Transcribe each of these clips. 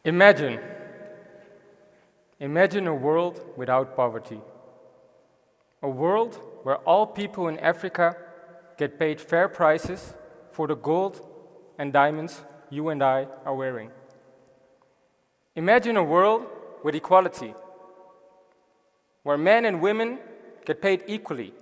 Imagine a world without poverty. A world where all people in Africa get paid fair prices for the gold and diamonds you and I are wearing. Imagine a world with equality, where men and women get paid equally,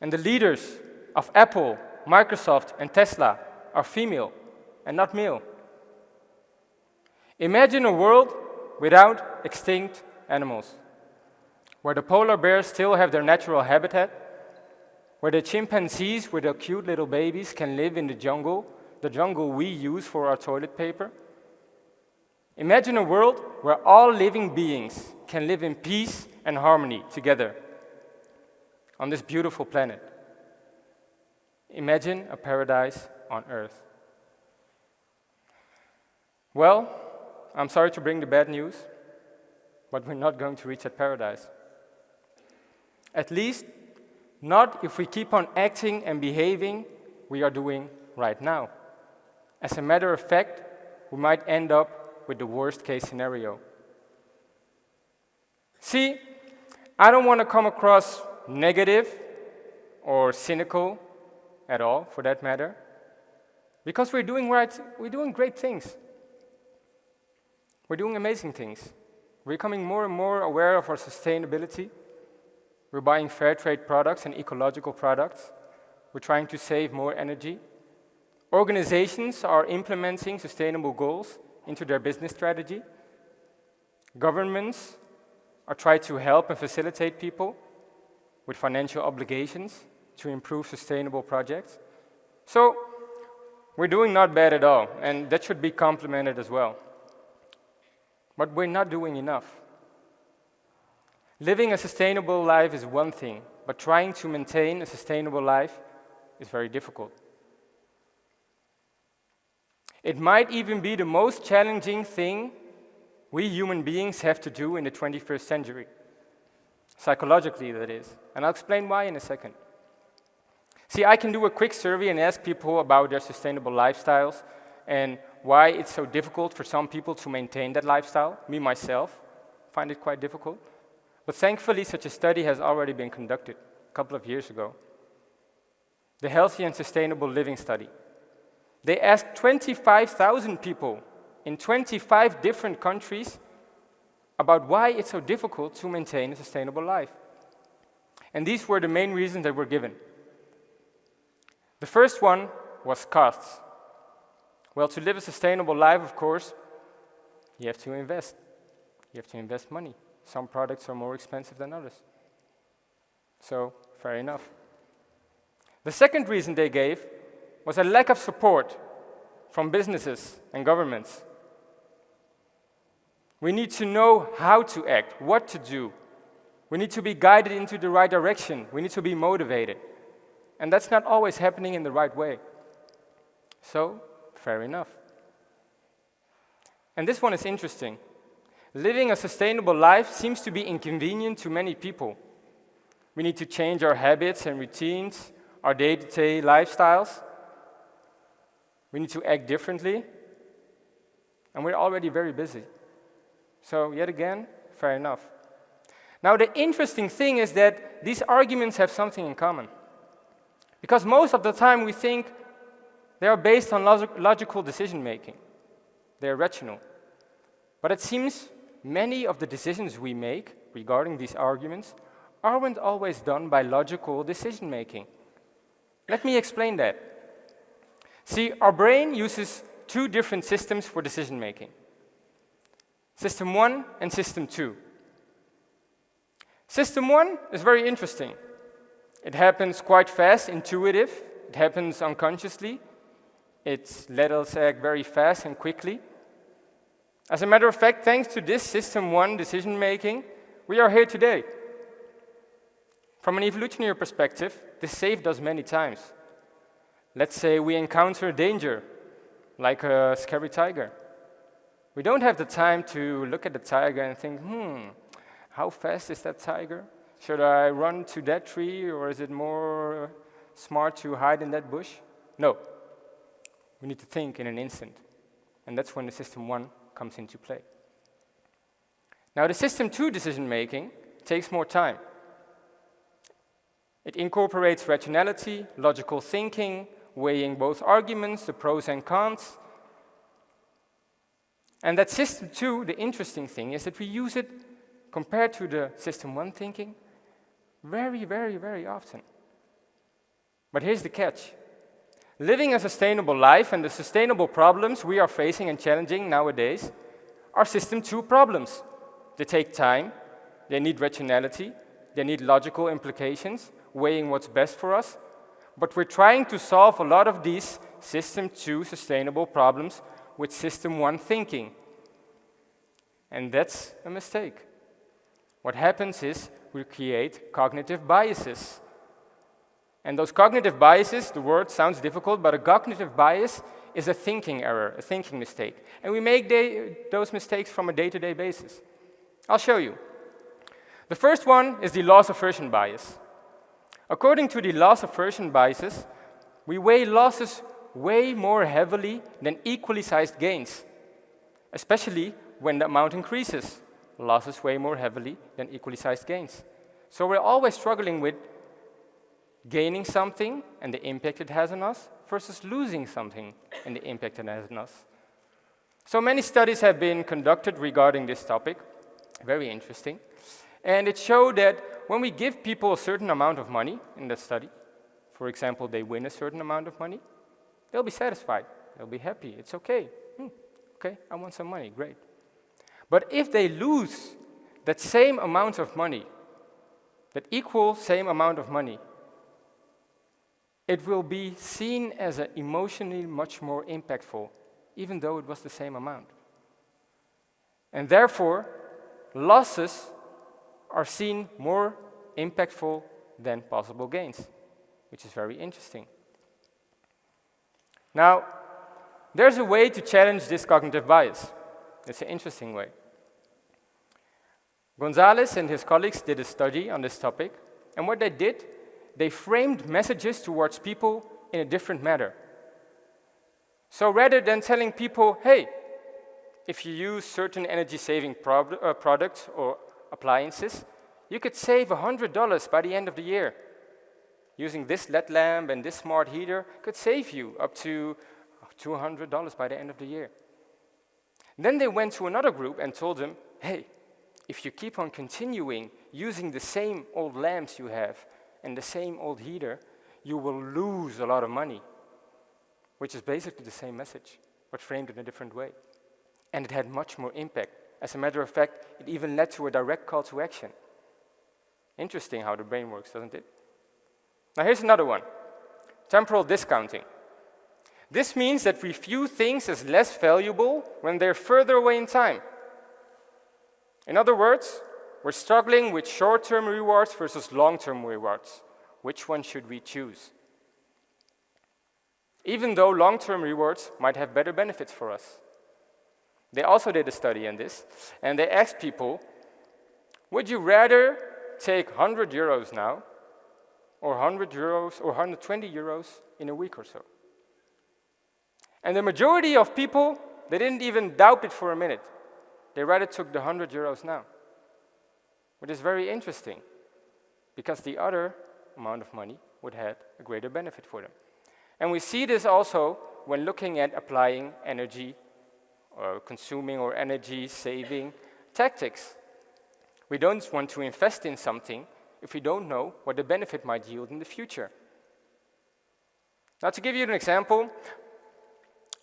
and the leaders of Apple, Microsoft, and Tesla are female and not male. Imagine a world without extinct animals, where the polar bears still have their natural habitat, where the chimpanzees with their cute little babies can live in the jungle we use for our toilet paper. Imagine a world where all living beings can live in peace and harmony together on this beautiful planet. Imagine a paradise on Earth. Well, I'm sorry to bring the bad news, but we're not going to reach that paradise. At least, not if we keep on acting and behaving we are doing right now. As a matter of fact, we might end up with the worst case scenario. See, I don't want to come across negative or cynical at all, for that matter, because we're doing great things. We're doing amazing things. We're becoming more and more aware of our sustainability. We're buying fair trade products and ecological products. We're trying to save more energy. Organizations are implementing sustainable goals into their business strategy. Governments are trying to help and facilitate people with financial obligations to improve sustainable projects. So we're doing not bad at all, and that should be complimented as well. But we're not doing enough. Living a sustainable life is one thing, but trying to maintain a sustainable life is very difficult. It might even be the most challenging thing we human beings have to do in the 21st century. Psychologically, that is. And I'll explain why in a second. See, I can do a quick survey and ask people about their sustainable lifestyles and why it's so difficult for some people to maintain that lifestyle. Me, myself, find it quite difficult. But thankfully, such a study has already been conducted a couple of years ago. The Healthy and Sustainable Living Study. They asked 25,000 people in 25 different countries about why it's so difficult to maintain a sustainable life. And these were the main reasons that were given. The first one was costs. Well, to live a sustainable life, of course, you have to invest. You have to invest money. Some products are more expensive than others. So, fair enough. The second reason they gave was a lack of support from businesses and governments. We need to know how to act, what to do. We need to be guided into the right direction. We need to be motivated. And that's not always happening in the right way. So, fair enough. And this one is interesting. Living a sustainable life seems to be inconvenient to many people. We need to change our habits and routines, our day-to-day lifestyles. We need to act differently. And we're already very busy. So, yet again, fair enough. Now, the interesting thing is that these arguments have something in common. Because most of the time we think they are based on logical decision-making. They are rational. But it seems many of the decisions we make regarding these arguments aren't always done by logical decision-making. Let me explain that. See, our brain uses two different systems for decision-making. System 1 and System 2. System 1 is very interesting. It happens quite fast, intuitive. It happens unconsciously. It let us act very fast and quickly. As a matter of fact, thanks to this System 1 decision-making, we are here today. From an evolutionary perspective, this saved us many times. Let's say we encounter danger, like a scary tiger. We don't have the time to look at the tiger and think, how fast is that tiger? Should I run to that tree, or is it more smart to hide in that bush? No. We need to think in an instant. And that's when the System 1 comes into play. Now, the system 2 decision-making takes more time. It incorporates rationality, logical thinking, weighing both arguments, the pros and cons. And that system 2, the interesting thing is that we use it, compared to the system 1 thinking, very, very, very often. But here's the catch. Living a sustainable life and the sustainable problems we are facing and challenging nowadays are system 2 problems. They take time, they need rationality, they need logical implications, weighing what's best for us. But we're trying to solve a lot of these system 2 sustainable problems with system 1 thinking. And that's a mistake. What happens is we create cognitive biases. And those cognitive biases, the word sounds difficult, but a cognitive bias is a thinking error, a thinking mistake. And we make those mistakes from a day-to-day basis. I'll show you. The first one is the loss aversion bias. According to the loss aversion biases, we weigh losses way more heavily than equally sized gains, especially when the amount increases. Losses weigh more heavily than equally sized gains. So we're always struggling with gaining something and the impact it has on us versus losing something and the impact it has on us. So many studies have been conducted regarding this topic, very interesting. And it showed that when we give people a certain amount of money in that study, for example, they win a certain amount of money, they'll be satisfied, they'll be happy, it's okay. Okay, I want some money, great. But if they lose that same amount of money, that equal same amount of money, it will be seen as emotionally much more impactful, even though it was the same amount. And therefore, losses are seen more impactful than possible gains, which is very interesting. Now, there's a way to challenge this cognitive bias. It's an interesting way. Gonzalez and his colleagues did a study on this topic, and what they did, they framed messages towards people in a different manner. So rather than telling people, hey, if you use certain energy-saving products or appliances, you could save $100 by the end of the year. Using this LED lamp and this smart heater could save you up to $200 by the end of the year. Then they went to another group and told them, hey, if you keep on continuing using the same old lamps you have and the same old heater, you will lose a lot of money, which is basically the same message, but framed in a different way. And it had much more impact. As a matter of fact, it even led to a direct call to action. Interesting how the brain works, doesn't it? Now here's another one, temporal discounting. This means that we view things as less valuable when they're further away in time. In other words, we're struggling with short-term rewards versus long-term rewards. Which one should we choose? Even though long-term rewards might have better benefits for us. They also did a study on this, and they asked people, would you rather take 100 euros now, or 100 euros, or 120 euros in a week or so? And the majority of people, they didn't even doubt it for a minute. They rather took the 100 euros now, which is very interesting, because the other amount of money would have a greater benefit for them. And we see this also when looking at applying energy or consuming or energy-saving tactics. We don't want to invest in something if we don't know what the benefit might yield in the future. Now, to give you an example,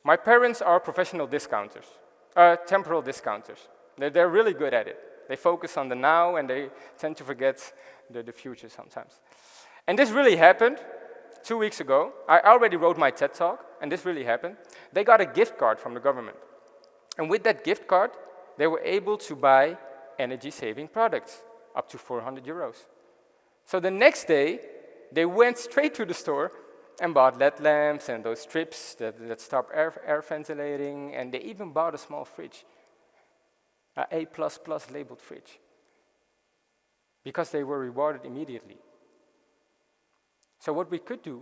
my parents are professional discounters, temporal discounters. They're really good at it. They focus on the now and they tend to forget the future sometimes. And this really happened 2 weeks ago. I already wrote my TED Talk, and this really happened. They got a gift card from the government. And with that gift card, they were able to buy energy-saving products, up to 400 euros. So the next day, they went straight to the store and bought LED lamps and those strips that stop air ventilating, and they even bought a small fridge, an A++ labeled fridge, because they were rewarded immediately. So what we could do,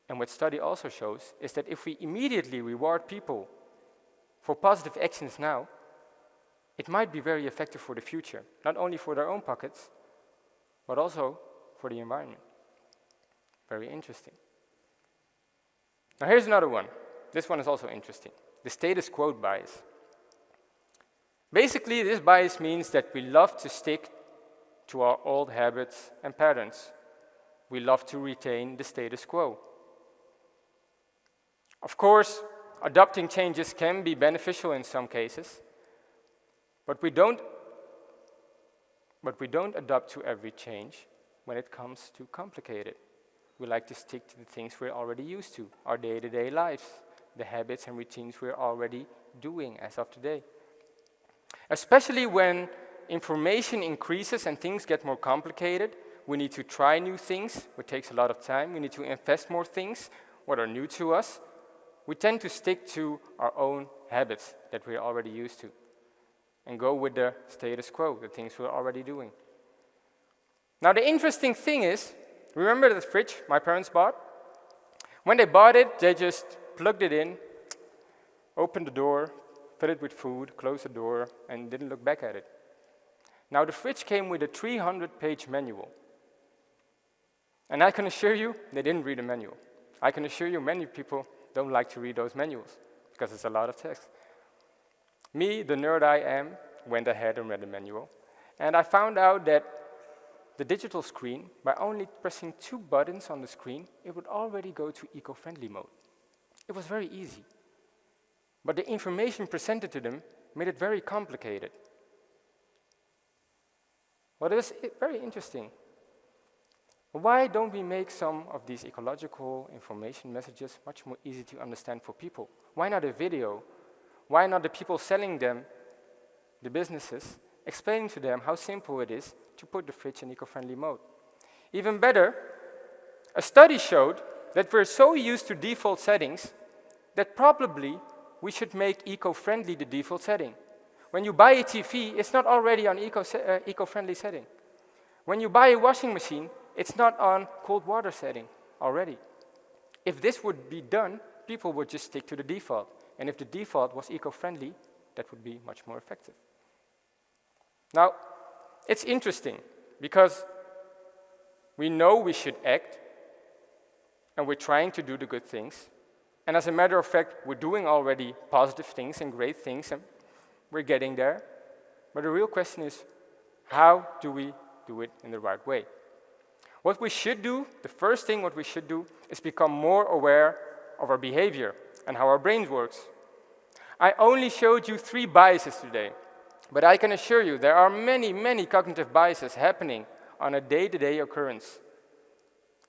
and what study also shows, is that if we immediately reward people for positive actions now, it might be very effective for the future, not only for their own pockets, but also for the environment. Very interesting. Now here's another one. This one is also interesting. The status quo bias. Basically, this bias means that we love to stick to our old habits and patterns. We love to retain the status quo. Of course, adopting changes can be beneficial in some cases, but we don't adopt to every change when it comes to complicated. We like to stick to the things we're already used to, our day-to-day lives, the habits and routines we're already doing as of today. Especially when information increases and things get more complicated, we need to try new things, which takes a lot of time. We need to invest more things, what are new to us. We tend to stick to our own habits that we're already used to and go with the status quo, the things we're already doing. Now, the interesting thing is, remember the fridge my parents bought? When they bought it, they just plugged it in, opened the door, filled it with food, closed the door, and didn't look back at it. Now, the fridge came with a 300-page manual. And I can assure you, they didn't read the manual. I can assure you, many people don't like to read those manuals because it's a lot of text. Me, the nerd I am, went ahead and read the manual. And I found out that the digital screen, by only pressing 2 buttons on the screen, it would already go to eco-friendly mode. It was very easy. But the information presented to them made it very complicated. Well, it was very interesting. Why don't we make some of these ecological information messages much more easy to understand for people? Why not a video? Why not the people selling them, the businesses, explaining to them how simple it is to put the fridge in eco-friendly mode? Even better, a study showed that we're so used to default settings that probably we should make eco-friendly the default setting. When you buy a TV, it's not already on eco-friendly setting. When you buy a washing machine, it's not on cold water setting already. If this would be done, people would just stick to the default. And if the default was eco-friendly, that would be much more effective. Now, it's interesting because we know we should act and we're trying to do the good things. And as a matter of fact, we're doing already positive things and great things and we're getting there. But the real question is, how do we do it in the right way? What we should do, the first thing what we should do is become more aware of our behavior and how our brain works. I only showed you 3 biases today, but I can assure you there are many, many cognitive biases happening on a day-to-day occurrence.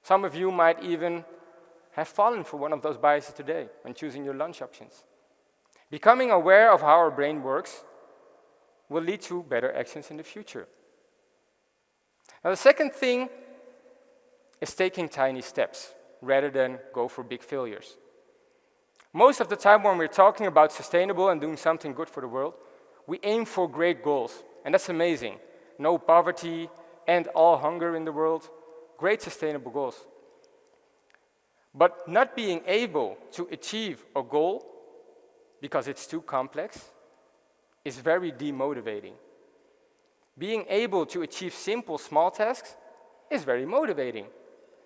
Some of you might even have fallen for one of those biases today when choosing your lunch options. Becoming aware of how our brain works will lead to better actions in the future. Now, the second thing is taking tiny steps rather than go for big failures. Most of the time when we're talking about sustainable and doing something good for the world, we aim for great goals, and that's amazing. No poverty, end all hunger in the world, great sustainable goals. But not being able to achieve a goal because it's too complex is very demotivating. Being able to achieve simple, small tasks is very motivating.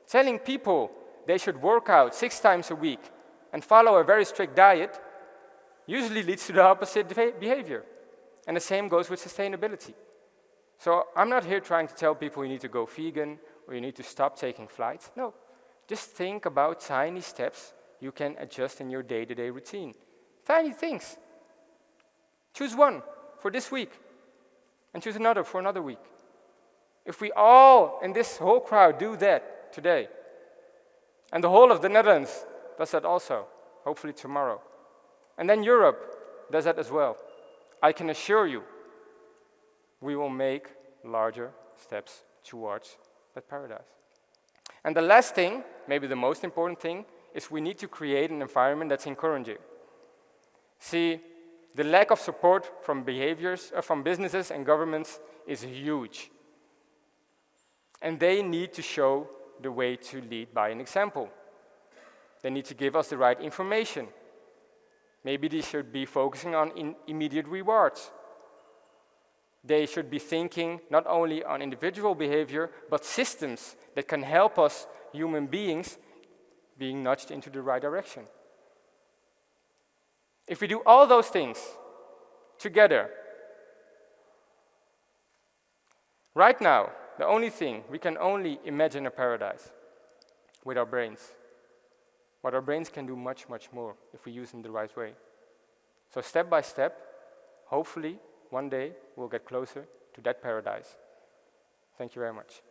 Telling people they should work out 6 times a week and follow a very strict diet usually leads to the opposite behavior. And the same goes with sustainability. So I'm not here trying to tell people you need to go vegan or you need to stop taking flights. No, just think about tiny steps you can adjust in your day-to-day routine. Tiny things. Choose one for this week and choose another for another week. If we all in this whole crowd do that today, and the whole of the Netherlands does that also, hopefully tomorrow, and then Europe does that as well, I can assure you we will make larger steps towards that paradise. And the last thing, maybe the most important thing, is we need to create an environment that's encouraging. See, the lack of support from businesses and governments is huge. And they need to show the way to lead by an example. They need to give us the right information. Maybe they should be focusing on immediate rewards. They should be thinking not only on individual behavior, but systems that can help us, human beings, being nudged into the right direction. If we do all those things together, right now, the only thing, we can only imagine a paradise with our brains. But our brains can do much, much more if we use them the right way. So step by step, hopefully, one day, we'll get closer to that paradise. Thank you very much.